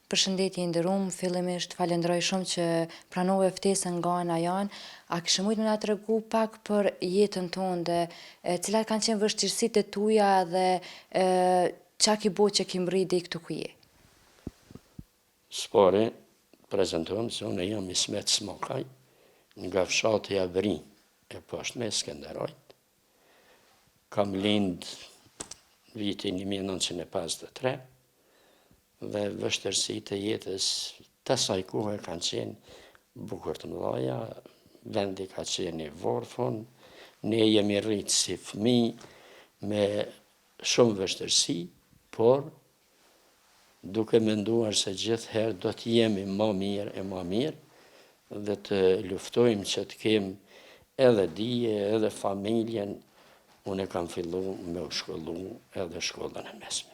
Përshëndetje i nderuar, fillimisht falenderoj shumë që pranove ftesën nga ana jon. A kishe mujt më na tregu pak për jetën tënde, cilat kanë qenë vështirësitë e tuaja dhe çka ki bo që ki mri deri këtu ku je? Spori, prezentohem se unë jam Ismet Smokaj, nga fshati Avri e poshtme Skenderajt. Kam lind vitin 1953 dhe vështirësitë e jetës të asaj kohe kanë qenë bukur të mëdha, vendi ka qenë i vorfun, ne jemi rritë si fëmijë me shumë vështirësi, por duke menduar se gjithherë do të jemi më mirë e më mirë dhe të luftojmë që të kemë edhe dije, edhe familjen, unë e kam fillu me u shkollu edhe shkollën e mesme.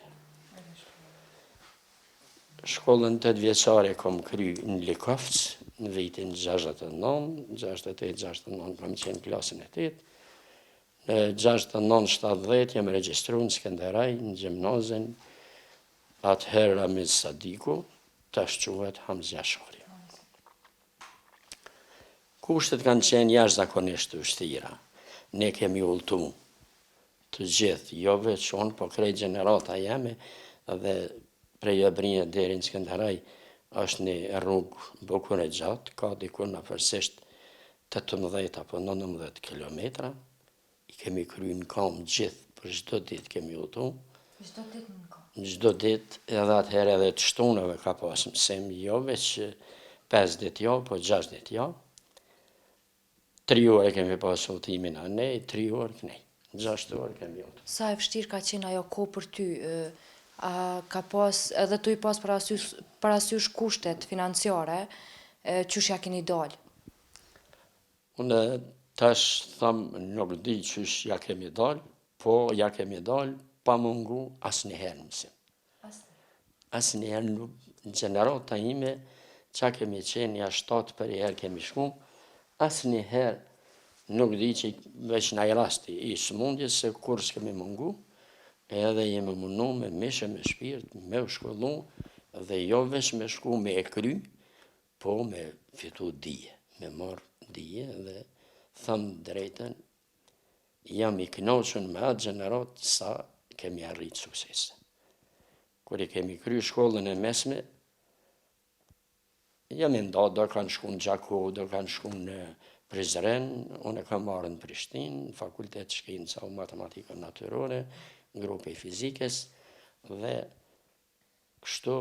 Shkollën 8 vjeçare kom kry në Likovc, në vitin 69, 68-69 kam qenë klasën e 8. Në 69-70 jam regjistru në Skenderaj, në gjimnazin, atëherë Ramiz Sadiku, tash quhet Hamzja Shari. Kushtet kanë qenë jashtëzakonisht të vështira. Ne kemi ulltu të gjithë, jo veç unë, po krejt gjenerata jemi, dhe prej Obrinje deri në Skenderaj është një rrugë bukur e gjatë, ka diku afërsisht 18 apo 19 kilometra. I kemi kryer në kam gjithë, për çdo ditë kemi udhëtu. Çdo ditë në kam. Çdo ditë, edhe atëherë edhe të shtunave ka pas mësim, jo veç 5 ditë jo, po 6 ditë jo. 3 orë kemi pas udhëtimin anej, 3 orë kënej. 6 orë kemi udhëtu. Sa e vështirë ka qenë ajo kohë për ty? A ka pas edhe tu i pas parasysh kushtet financiare, qysh ja keni dalë? Unë tash thamë nuk di qysh ja kemi dalë, po ja kemi dalë pa mungu asnjëherë mësim. Asnjëherë nuk, në gjenerata ime, qa kemi qenë ja 7 për herë kemi shku, asnjëherë nuk di që veç në rasti i smundjes se kur s'kemi mungu, edhe jemi mundu me mishe me shpirt, me u shkollu, dhe jo veç me shku me e kry, po me fitu dije, me marrë dije dhe thëmë drejten, jam i knoqën me atë gjenerat sa kemi arritë suksese. Kur i kemi kry shkollën e mesme, jam i nda, do kanë shku në Gjako, do kanë shku në Prizren, unë e kam marrë në Prishtinë, në fakultet shkenca u matematikën natyrore, në grupe i fizikës, dhe kështu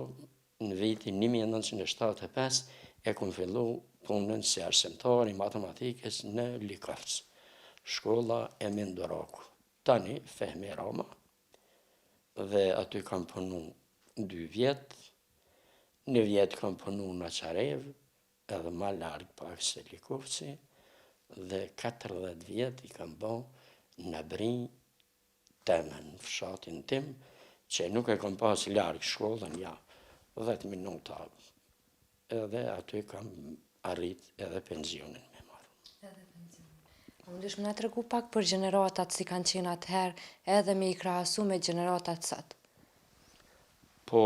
në vitin 1975 e kom fillu punën si arsimtar i matematikës në Likovc, shkolla e Mendoraku. Tani, Fehmi Rama, dhe aty kam punu 2 vjetë, 1 vjetë kam punu në Qarev, edhe ma largë pak se Likovci, dhe 14 vjetë i kam bo në Brinj, temën në fshatin tim, që nuk e kam pas largë shkollën, ja, 10 minuta, edhe aty kam arrit edhe pensionin me marrë. Mundesh më na tregu pak për gjeneratat si kanë qenë atëherë, edhe me i krahasu me gjeneratat sot? Po,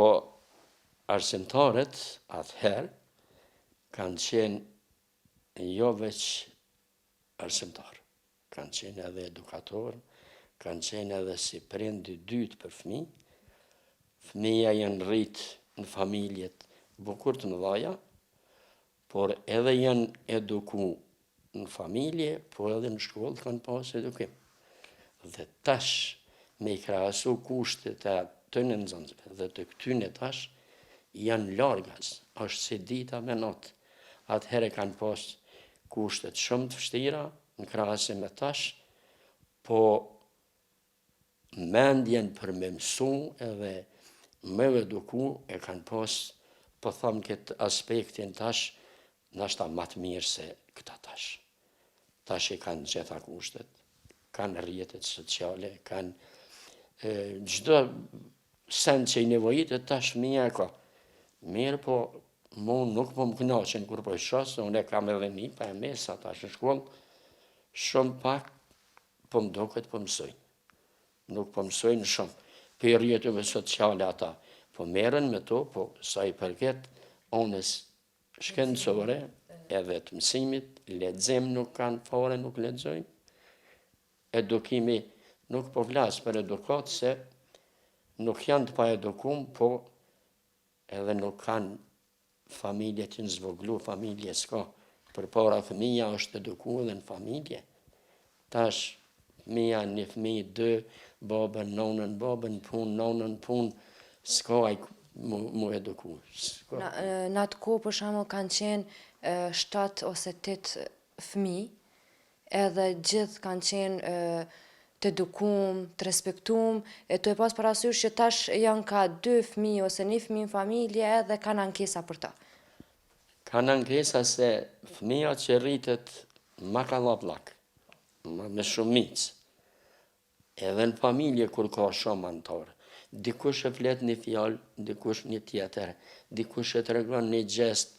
arsimtarët atëherë kanë qenë jo veç arsimtarë, kanë qenë edhe edukatorë, kanë qenë edhe si prindi dytë për fëmijë. Fëmija janë rritë në familjet bukur të mëdhaja, por edhe janë eduku në familje, po edhe në shkollë kanë pas edukim. Dhe tash, me i krahasu kushtet e atyne nxënësve dhe të këtyne tash, janë largas, është si dita me natë. Atëhere kanë pas kushtet shumë të vështira, në krahasim me tash, po mendjen për me mësu edhe me eduku e kanë pas, po thamë këtë aspektin tash, nashta matë mirë se këta tash. Tash i kanë gjitha kushtet, kanë rrjetet sociale, kanë gjdo sen që i nevojitet tash mija e ka. Mirë po, mu nuk po më knaqen kur po i shosë, unë e kam edhe një pa e mesa tash në shkollë, shumë pak po më doket po mësojnë. Nuk po mësojnë shumë. Për rrjeteve sociale ata po merren me to, po sa i përket onës shkencore, edhe të mësimit, lexim nuk kanë fare, nuk lexojnë. Edukimi nuk po flas për edukat se nuk janë të pa edukum, po edhe nuk kanë familje që në zvoglu, familje s'ka. Për para fëmija është eduku edhe në familje. Tash, fëmija një fëmijë, dy, babën, nonën, babën punë, nonën punë, s'ka ai mu eduku. Në atë kohë për shembull kanë qenë 7 ose 8 fëmijë, edhe gjithë kanë qenë të edukum, të respektum, të e pas parasysh që tash janë ka 2 fëmijë ose 1 fëmijë në familje edhe kanë ankesa për ta. Kanë ankesa se fëmija që rritet ma kallapllak, me shumicë, edhe në familje kur ka shumë antarë, dikush e flet një fjalë, dikush një tjetër, dikush e tregon një gjest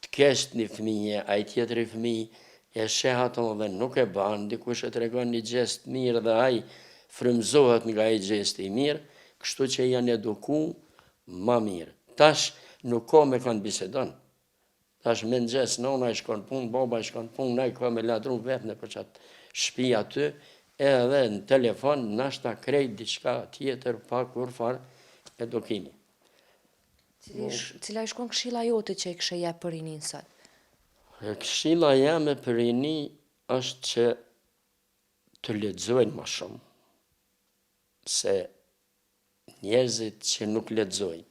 të keq një fëmije, ai tjetri fëmijë e sheh ato dhe nuk e ban, dikush e tregon një gjest mirë dhe ai frymëzohet nga ai gjesti i mirë, kështu që janë eduku ma mirë. Tash nuk ka me kanë bisedon. Tash me në gjesë, nona i shkon punë, baba i shkon punë, na i ka me ladru vetë në për qatë shpi aty, edhe në telefon, nashta krejt diçka tjetër, pa kur farë edukimi. Cila i shkon këshilla jote që i këshe jep për rinin sot? Këshilla jame për rini është që të lexojnë ma shumë, se njerëzit që nuk lexojnë,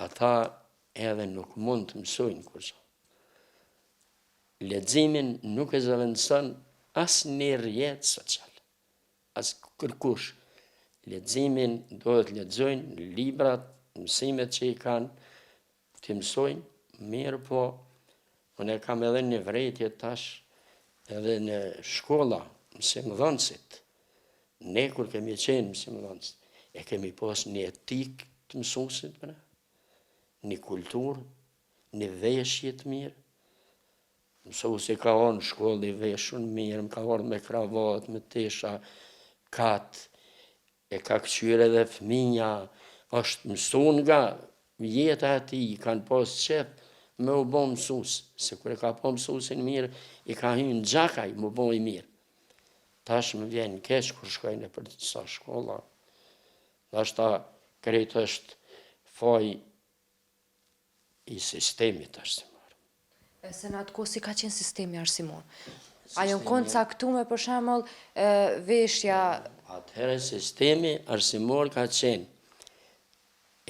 ata edhe nuk mund të mësojnë kurso. Leximin nuk e zëvendëson asë një rjetë social, asë kërkush. Leximin do të lexojnë librat, mësimet që i kanë, të mësojnë mirë, po unë e kam edhe një vrejtje tash edhe në shkolla, mësimdhënësit. Ne kur kemi qenë mësimdhënësit, e kemi pas një etik të mësuesit për ne, një kulturë, një veshje të mirë. Mësuesi ka orë në shkollë i veshun mirë, ka orë me kravat, me tesha, katë, e ka këqyre dhe fëmija, është mësun nga jeta ati, kanë pas qef me u bo mësus, se kër e ka po mësusin mirë, i ka hynë gjakaj më bo i mirë. Tash më vjen keq kur shkojnë për të sa shkolla. Tash ta krejt është faj i sistemit arsimor. Se në atë kohë si ka qenë sistemi arsimor? A janë konë caktume për shembull veshja? Atëherë sistemi arsimor ka qenë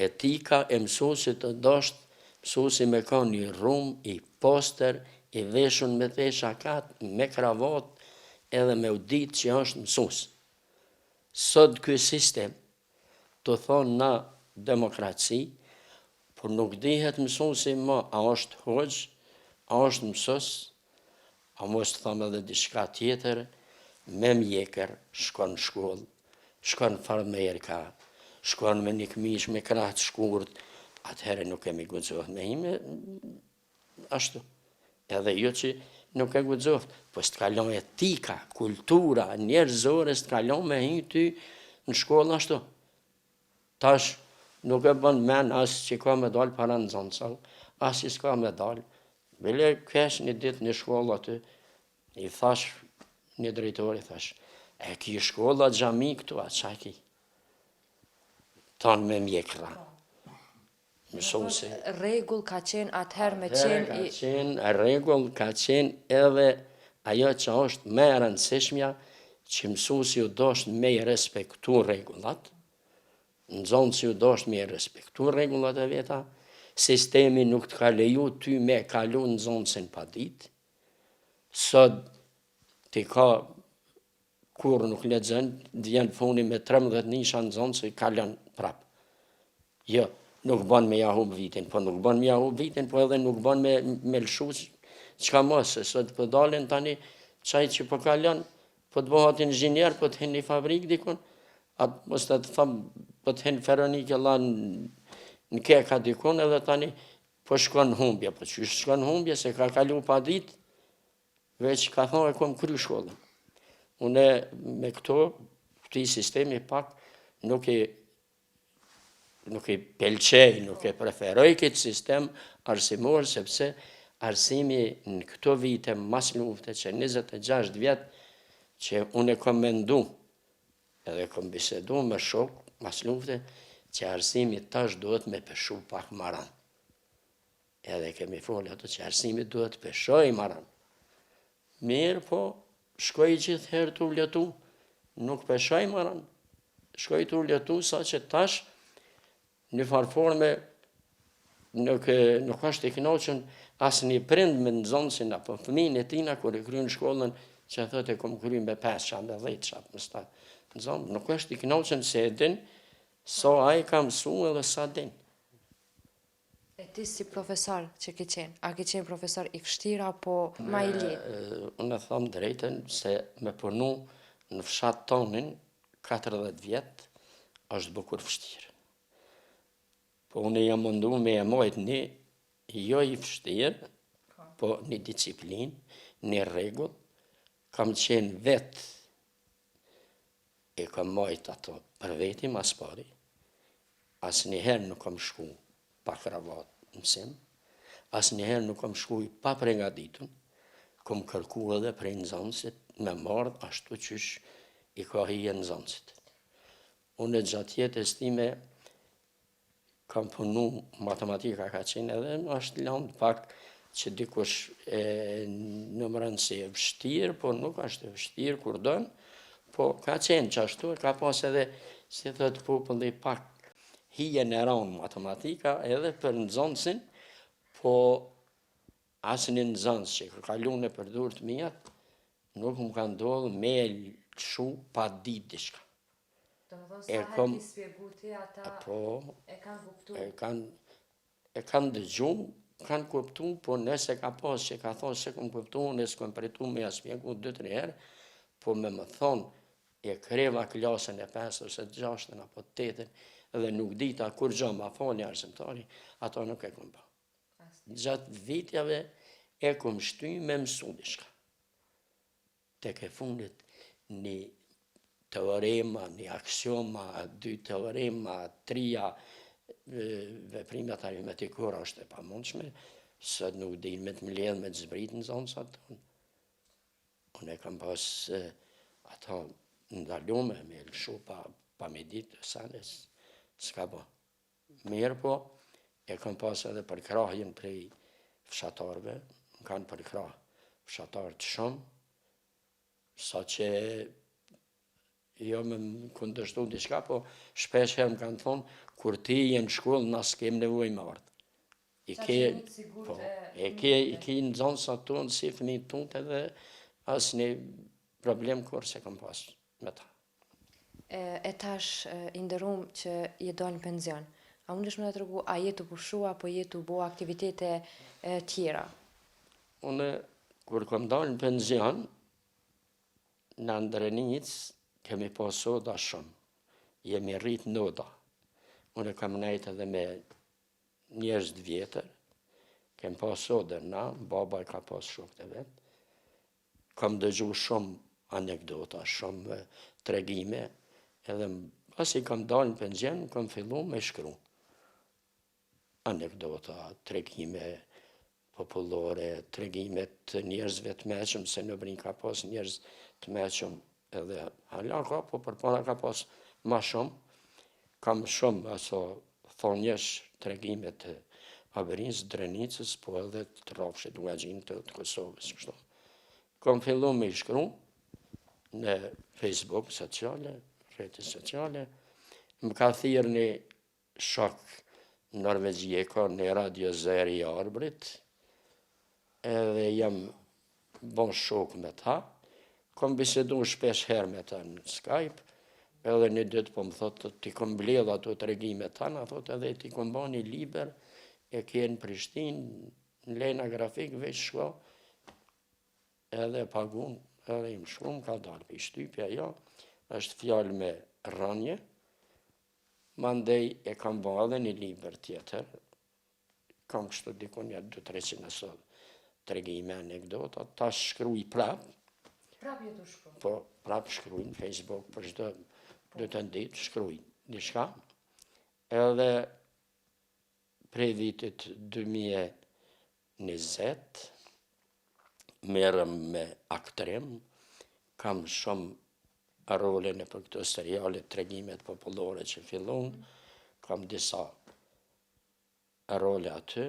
etika e mësuesit të dashtë, mësuesi me ka një rrum i poster, i veshun me tesha katë, me kravat, edhe me u ditë që është mësues. Sot ky sistem, të thonë na demokraci, por nuk dihet mësuesi ma, a është hoxh, a është mësues, a mos të thamë edhe diçka tjetër, me mjekër, shkon në shkollë, shkon farmerka, shkon me një këmish me krahë të shkurt, atëherë nuk kemi guxohet me ime, ashtu. Edhe jo që nuk e guxohet, po s'të kalon etika, kultura, njerëzore, s'të kalon me hi ty në shkollë ashtu. Tash nuk e bën men as që ka me dalë para në zonësal, as që s'ka me dalë. Bile kesh një ditë një shkollë aty, i thash një drejtori, thash, e ki shkolla xhami këtu, a qa ki? Tanë me mjekra. Mësuesi. Rregull ka qenë atëherë me qenë Rregull ka qenë edhe ajo që është me rëndësishmja, që mësuesi u dosht me i respektu rregullat, nxënësi u dosht me i respektu rregullat e veta, sistemi nuk të ka leju ty me kalu nxënësin pa ditë, sot ti ka kur nuk lexon, janë funi me 13 nisha nxënësi kalon prap. Jo, nuk ban me jahub vitin, po nuk ban me jahub vitin, po edhe nuk ban me lëshu qka mos, se sot po dalin tani qaj që po kalon, po të bëhat inxhinier, po të hin një fabrik dikun, atë mos të tham, po të hin feronike la në keka dikun, edhe tani po shkon humbje, po që shkon humbje, se ka kalu pa dit, veç ka thonë e kom kry shkollën. Une me këto, këti sistemi pak nuk e nuk i pëlqej, nuk e preferoj këtë sistem arsimor, sepse arsimi në këto vite mas lufte që 26 vjetë që unë e kom mendu, edhe kom bisedu me shok mas lufte, që arsimi tash duhet me pëshu pak maran. Edhe kemi folë ato që arsimi duhet pëshoj maran. Mirë po, shkoj gjithë herë të uletu, nuk pëshoj maran. Shkoj të uletu sa që tash në farforme nuk është i knoqën asë një prind me nëzonësin apo fëmijën e tina kër e kryen shkollën që thët e kom kryen me 5 qatë, me 10 qatë, më sta nëzonë. Nuk është i knoqën se e din so a i ka mësu edhe sa din. E ti si profesor që ke qenë, a ke qenë profesor i vështirë apo ma i lehtë? Unë e thamë drejten se me punu në fshat tonin 40 vjetë është bukur vështirë. Po unë jam mundu me e mojt një jo i vështirë, po një disciplin, një regull, kam qenë vetë e kam mojt ato për veti mas pari, asë njëherë nuk kam shku pa kravat mësim, asë njëherë nuk kam shku pa pregaditun, kom kërku edhe prej nëzansit me mardh ashtu qysh i ka hije nëzansit. Unë e gjatë jetës time kam punu matematika ka qenë edhe është landë pak që dikush nëmërën si e vështirë, po nuk është e vështirë kur dënë, po ka qenë që ashtu, ka pas edhe, si thëtë populli, pak hije në ranë matematika edhe për nëzonësin, po asë një nëzonës që ka kalu në përdur të mijat, nuk më ka ndodhë me lëshu pa ditë dishka. Do më thonë sa herë ki spjegu ti, ata e kanë kuptu? E kanë dëgju, kanë kuptu, po nëse ka pas që ka thonë se këmë kuptu, nëse këmë pritu me jaspjegu 2-3 herë, po me më thonë, e kreva klasën e 5 ose 6 apo 8 edhe nuk dita kur gjo ma fali arsimtari, ato nuk e këmë pa. Gjatë vitjave e këmë shty me mësu dishka. Tek e fundit një teorema, një aksioma, 2 teorema, 3 veprimet aritmetikore është e pamundshme, së nuk din me të mbledh me të zbrit në zonë sa tonë. Unë e kam pas ato ndalume me lëshu pa me ditë, sanes, s'ka po. Mirë po, e kam pas edhe për krahjen prej fshatarve, më kanë për krah fshatar të shumë, sa që jo me më kundështu diçka, po shpesh herë më kanë thonë, kur ti jenë shkollë, na s'kem nevoj më ardhë. I ke në zonë sa tonë, si fëmi tonë edhe asë një problem kur se kam pas me ta. E tash i ndërum që je dalë në penzion. A mundesh me të regu, a je të pushu, apo je të bo aktivitete tjera? Unë, kur kam dalë në penzion, në Ndrenic, kemi pas soda shumë. Jemi rrit noda. Unë kam nejtë edhe me njerëz të vjetër. Kem pas soda na, baba ka pas shok të vetë. Kam dëgju shumë anekdota, shumë tregime. Edhe pasi kam dalë në penzion, kam fillu me shkru. Anekdota, tregime popullore, tregime të njerëzve të meqëm, se në Brinj ka pas njerëz të meqëm edhe hala ka, po përpara ka pas ma shumë. Kam shumë aso thonjesh tregime të Averinës, Drenicës, po edhe të Rrafshit, Luagjin të Kosovës, kështu. Kam fillu me shkru në Facebook sociale, rrjetet sociale, më ka thirrë një shok Norvegjie, ka një radio zeri i Arbrit, edhe jam bon shok me ta, kom bisedu shpesh herë me ta në Skype, edhe një ditë po më thotë, ti kom bledh ato të regime tanë, thotë edhe ti kom ba një liber, e kje në Prishtinë, në lejna grafik, veç shko, edhe pagun, edhe im shkru, më ka dalë për shtypja, jo, është fjallë me rënje, mandej e kam ba edhe një liber tjetër, kam kështu dikun ja 200-300 nësot të regime anekdota, ta shkruj prap. Prap ju të shkruj? Po, prap shkruj në Facebook, për shdo të ndit, shkruj një shka, edhe prej vitit 2020 merrem me aktrim, kam shumë role në për këto serialet tregimet popullore që fillon, kam disa role aty.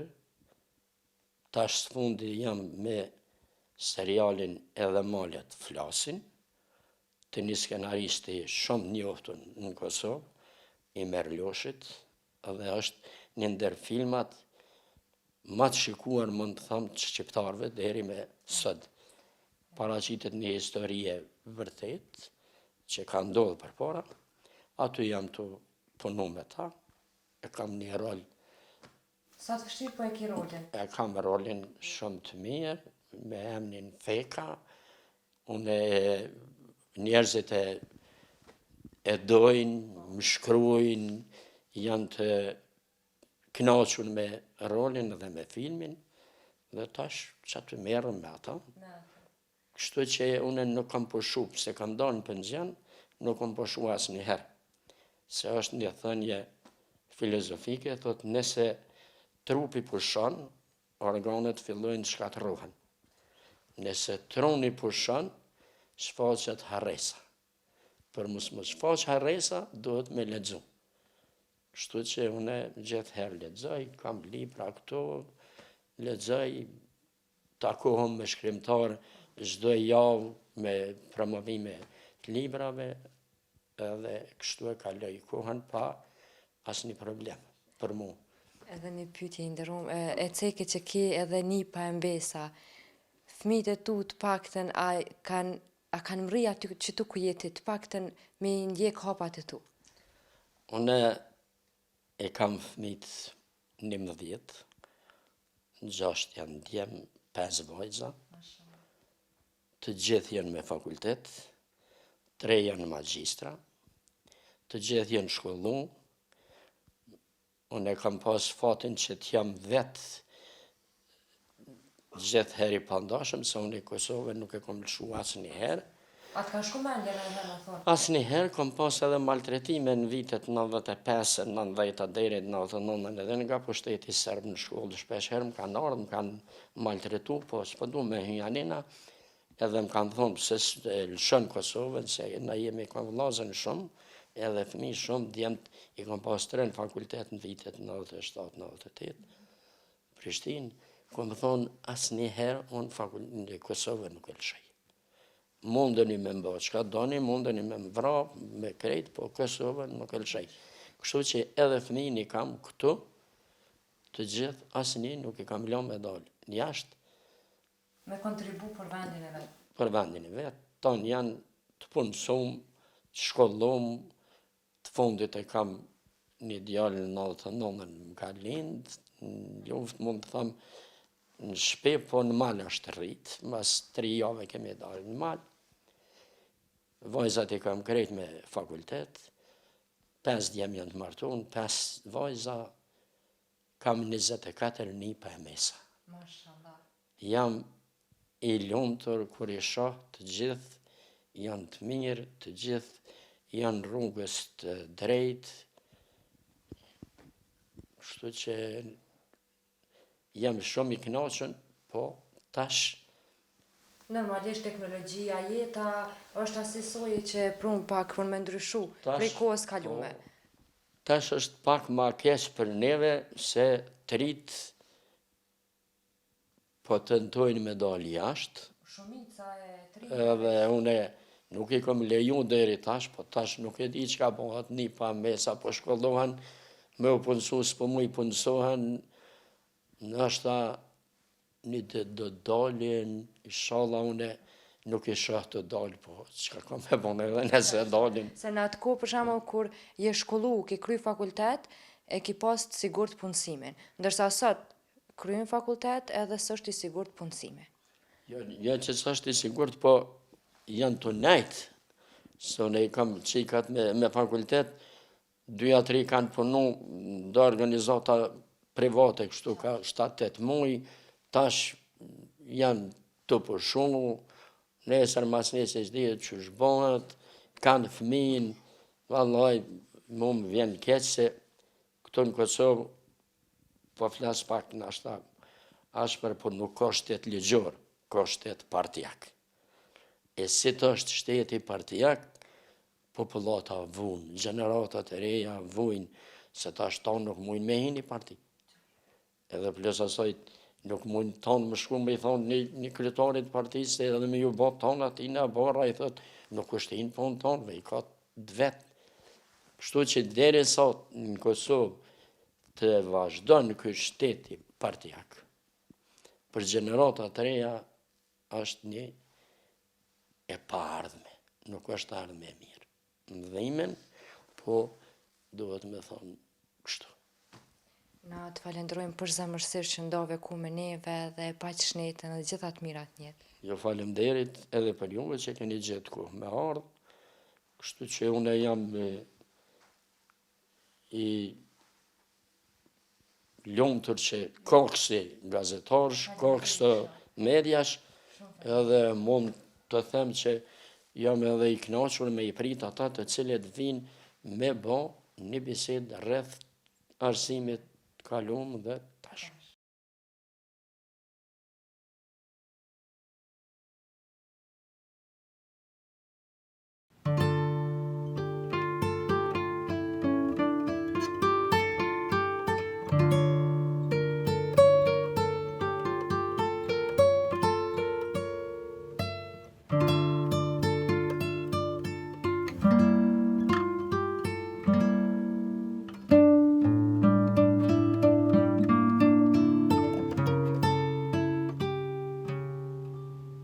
Tash sfundi jam me serialin Edhe malet flasin, të një skenaristi shumë njoftun në Kosovë, i Merloshit, dhe është një ndër filmat ma të shikuar mund të thamë të shqiptarëve deri me sot. Paraqitet një historie vërtet që ka ndodhur përpara, aty jam të punu me ta, e kam një rol. Sa të vështirë po e ki rolin? E kam rolin shumë të mirë, me emnin Feka, unë njerëzit e dojnë, më shkruajnë, janë të kënaqur me rolin dhe me filmin, dhe tash që të merrem me ata. Kështu që unë nuk kam pushu, se kam dalë në penzion, nuk kam pushu asnjëherë. Se është një thënie filozofike, thotë nëse trupi pushon, organet fillojnë shkatërrohen. Nëse truni pushon, shfaqet harresa. Për mos më shfaq harresa, duhet me lexu. Kështu që unë gjithherë lexoj, kam libra këto, lexoj, takohem me shkrimtar çdo javë me promovime të librave, edhe kështu e kaloj kohën pa asnjë problem për mua. Edhe një pyetje i nderuar, e ceke që ki edhe nipa e mbesa, fëmijët e tu të paktën a kanë mri aty që tu ku jeti të paktën me ndjek hapat e tu? Unë e kam fëmijët 11, 6 janë djem, 5 vajza, të gjithë janë me fakultet, 3 janë magjistra, të gjithë janë shkollu. Unë e kam pas fatin që t'jam vetë gjithë heri pandashëm, se unë i Kosovë nuk e kom lëshu asnjëherë. A të ka shku mendja në herë më thonë? Asnjëherë kom pas edhe maltretime në vitet 95, 90 deri 99, edhe nga pushteti serb në shkollë, shpesh herë më kanë ardhur, më kanë maltretu, po s'po du me hynjanina, edhe më kanë thonë pse lëshon Kosovën, se na jemi kom vllazën shumë, edhe fëmijë shumë, djemt i kom pas 3 në fakultet në vitet 97-98, Prishtinë, kom thonë asnjëherë unë në Kosovën nuk e lëshoj. Mundeni me mba, qka doni, mundeni me më vra, me krejt, po Kosovën nuk e lëshoj. Kështu që edhe fëmijën i kam këtu, të gjithë, asnjë nuk i kam lënë me dalë jashtë. Me kontribu për vendin e vetë? Për vendin e vetë, tonë janë të punësum, të shkollum, të fundit e kam një djalë në 99, më ka lindë, në luftë mund të thamë në shpe, po në mal është rritë, mas 3 jave kemi dalë në mal. Vajzat i kam krejt me fakultet, 5 djem janë të martun, 5 vajza, kam 24 nipa e mesa. Mashallah. Jam i lumtur kur i shoh të gjithë janë të mirë, të gjithë janë rrugës të drejtë, kështu që jam shumë i kënaqur, po tash Normalisht teknologjia, jeta është asnjësoj që prun pak për me ndryshu prej kohës kalume. Tash është pak ma keq për neve se të rit po tentojnë me dalë jashtë. Shumica e të rit. Edhe une nuk i kom leju deri tash, po tash nuk e di çka bëhet, nipa mesa po shkollohen, me u punësu s'po mu i punësohen, nështë një do dalin, inshallah une nuk i shoh të dalë, po çka kam me bon edhe nëse dalin. Se në atë kohë për shembull kur je shkollu, ke kry fakultet, e ki pas të sigurt punësimin. Ndërsa sot kryen fakultet edhe s'është i sigurt punësimi. Jo që s'është i sigurt, po janë të nejtë. Se unë i kam qikat me fakultet, 2-3 kanë punu do organizata private, kështu ka 7-8 muj, tash janë të përshunu, nesër mas nesër s'dihet që shbohet, kanë fëmin, vallaj, mu më vjen keq se këtu në Kosovë, po flas pak në ashta, ashpër, por nuk ka shtet ligjor, ka shtet partijak. E si të është shteti partijak, popullata vujnë, gjeneratat e reja vujnë, se ta shtonë nuk mujnë me hini parti. Edhe plus asaj, nuk mujnë tonë më shku me i thonë një kryetarit partisë, edhe me ju bot tonë atina, barra i thotë, nuk është hinë punë tonë, me i ka të vetë. Kështu që deri sot në Kosovë të vazhdon ky shteti partijak, për gjeneratat e reja është një e pa ardhme, nuk është ardhme e mirë. Në dhimen, po duhet me thonë kështu. Na të falenderojmë për zemërsisht që ndove ku me neve dhe pa që shnetën dhe gjithat mirat njetë. Jo falemderit edhe për juve që keni gjithë ku me ardhë, kështu që une jam i lumtur që ka kësi gazetarësh, ka kësë mediash, edhe mund të them që jam edhe i knaqur me i prit ata të cilët vinë me bo një bisedë rreth arsimit kalum dhe